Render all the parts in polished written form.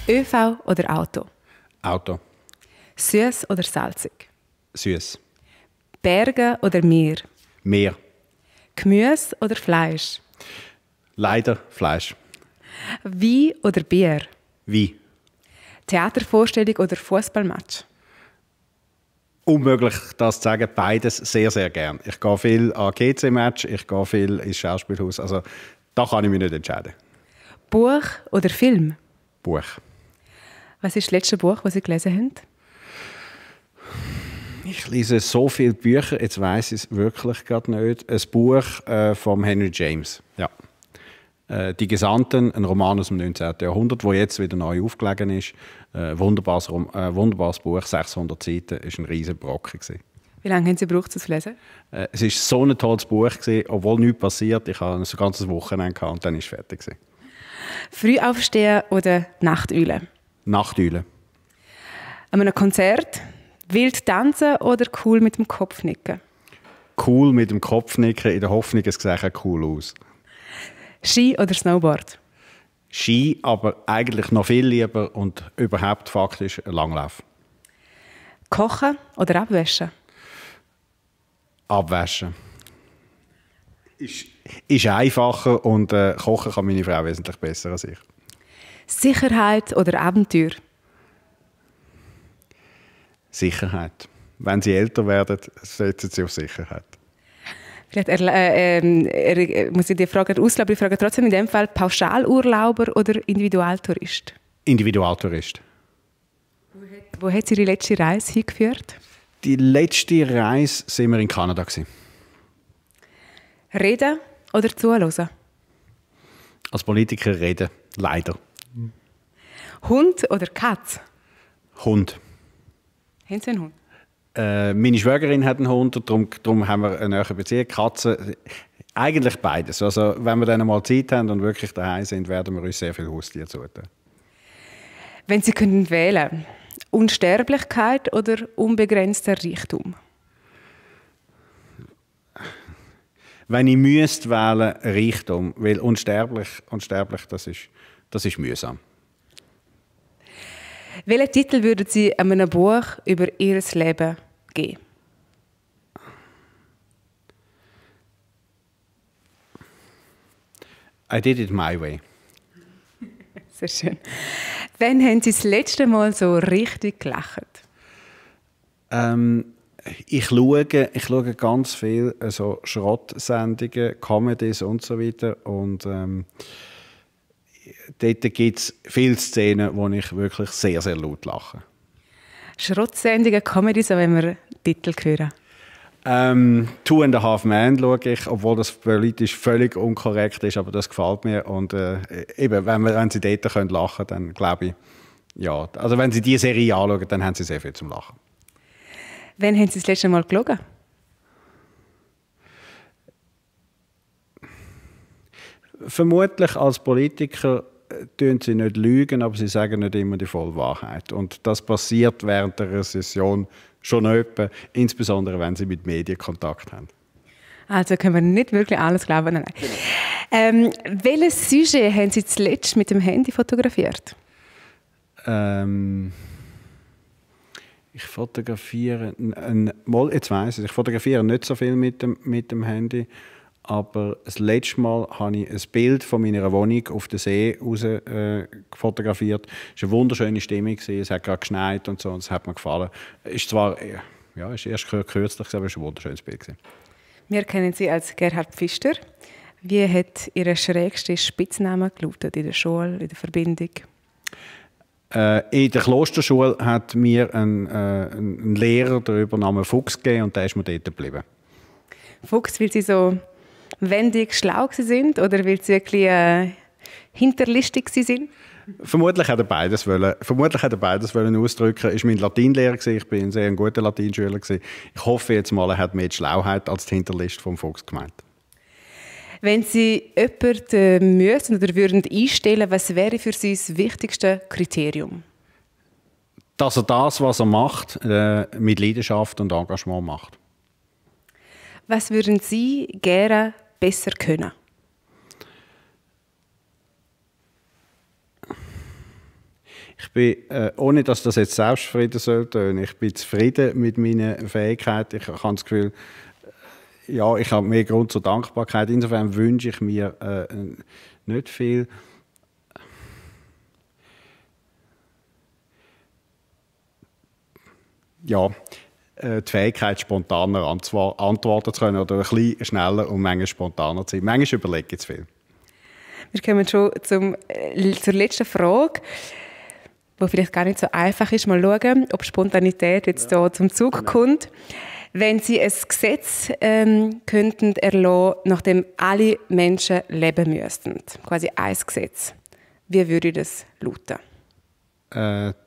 ÖV oder Auto? Auto. Süß oder salzig? Süß. Berge oder Meer? Meer. Gemüse oder Fleisch? Leider Fleisch. Wein oder Bier? Wein. Theatervorstellung oder Fußballmatch? Unmöglich, das zu sagen. Beides sehr, sehr gern. Ich gehe viel an GC-Match, ich gehe viel ins Schauspielhaus. Also, da kann ich mich nicht entscheiden. Buch oder Film? Buch. Was ist das letzte Buch, das Sie gelesen haben? Ich lese so viele Bücher, jetzt weiss ich es wirklich gerade nicht. Ein Buch von Henry James. Ja. «Die Gesandten», ein Roman aus dem 19. Jahrhundert, der jetzt wieder neu aufgelegen ist. Wunderbares Buch, 600 Seiten, ist ein riesen Brocken. Wie lange haben Sie gebraucht, das zu lesen? Es war so ein tolles Buch, obwohl nichts passiert. Ich hatte ein ganzes Wochenende und dann war es fertig. Frühaufstehen oder Nachteule? Nachteule. An einem Konzert wild tanzen oder cool mit dem Kopf nicken? Cool mit dem Kopf nicken, in der Hoffnung, es sieht cool aus. Ski oder Snowboard? Ski, aber eigentlich noch viel lieber und überhaupt faktisch ein Langlauf. Kochen oder abwaschen? Abwaschen. Ist einfacher und kochen kann meine Frau wesentlich besser als ich. Sicherheit oder Abenteuer? Sicherheit. Wenn sie älter werden, setzen sie auf Sicherheit. Vielleicht muss ich die Frage auslassen, aber ich frage trotzdem in dem Fall Pauschalurlauber oder Individualtourist? Individualtourist. Wo hat Sie Ihre letzte Reise hingeführt? Die letzte Reise waren wir in Kanada. Reden oder zuhören? Als Politiker reden, leider. Hund oder Katze? Hund. Haben Sie einen Hund? Meine Schwägerin hat einen Hund, darum haben wir eine nahe Beziehung. Katzen, eigentlich beides. Also, wenn wir dann mal Zeit haben und wirklich daheim sind, werden wir uns sehr viel Haustiere zutun. Wenn Sie könnten wählen, Unsterblichkeit oder unbegrenzter Reichtum? Wenn ich müsste wählen, Reichtum, weil unsterblich, das ist mühsam. Welchen Titel würden Sie einem Buch über Ihr Leben geben? I did it my way. Sehr schön. Wann haben Sie das letzte Mal so richtig gelacht? Ich schaue ganz viel so Schrottsendungen, Comedies und so weiter. Und dort gibt es viele Szenen, wo ich wirklich sehr, sehr laut lache. Schrottsendungen, Comedies, wenn wir Titel hören? «Two and a Half Men» schaue ich, obwohl das politisch völlig unkorrekt ist, aber das gefällt mir. Und eben, wenn Sie dort lachen können, dann glaube ich, ja. Also wenn Sie diese Serie anschauen, dann haben Sie sehr viel zum Lachen. Wann haben Sie das letzte Mal gelogen? Vermutlich als Politiker tun Sie nicht lügen, aber Sie sagen nicht immer die volle Wahrheit. Und das passiert während der Session schon öppe, insbesondere wenn Sie mit Medien Kontakt haben. Also können wir nicht wirklich alles glauben. Nein. Welches Sujet haben Sie zuletzt mit dem Handy fotografiert? Ich fotografiere, jetzt weiss ich fotografiere nicht so viel mit dem Handy, aber das letzte Mal habe ich ein Bild von meiner Wohnung auf den See raus fotografiert. Es war eine wunderschöne Stimmung, es hat gerade geschneit und so, und es hat mir gefallen. Es ist zwar ist erst kürzlich, aber es war ein wunderschönes Bild. Wir kennen Sie als Gerhard Pfister. Wie hat Ihr schrägster Spitzname gelautet in der Schule, in der Verbindung? In der Klosterschule hat mir ein Lehrer den Übernamen Fuchs gegeben und der ist mir dort geblieben. Fuchs, weil Sie so wendig schlau sind oder weil Sie ein bisschen hinterlistig sie sind? Vermutlich hat er beides wollen ausdrücken. Ich war mein Latinlehrer, ich bin ein sehr guter Latinschüler. Ich hoffe jetzt mal, er hat mehr die Schlauheit als die Hinterlist vom Fuchs gemeint. Wenn Sie jemanden müssen oder würden einstellen, was wäre für Sie das wichtigste Kriterium? Dass er das, was er macht, mit Leidenschaft und Engagement macht. Was würden Sie gerne besser können? Ich bin, ohne dass das jetzt selbstzufrieden soll tönen, ich bin zufrieden mit meinen Fähigkeiten. Ich habe das Gefühl, ja, ich habe mehr Grund zur Dankbarkeit. Insofern wünsche ich mir nicht viel. Ja, die Fähigkeit, spontaner antworten zu können oder ein bisschen schneller und manchmal spontaner zu sein. Manchmal überlege ich zu viel. Wir kommen schon zur letzten Frage, die vielleicht gar nicht so einfach ist. Mal schauen, ob Spontanität jetzt hier zum Zug kommt. Wenn Sie ein Gesetz könnten erlassen, nach dem alle Menschen leben müssten, quasi ein Gesetz, wie würde das lauten?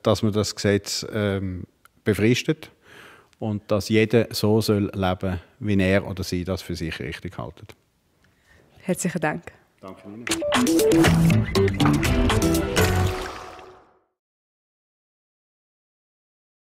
Dass man das Gesetz befristet und dass jeder so soll leben, wie er oder sie das für sich richtig haltet. Herzlichen Dank. Danke Ihnen.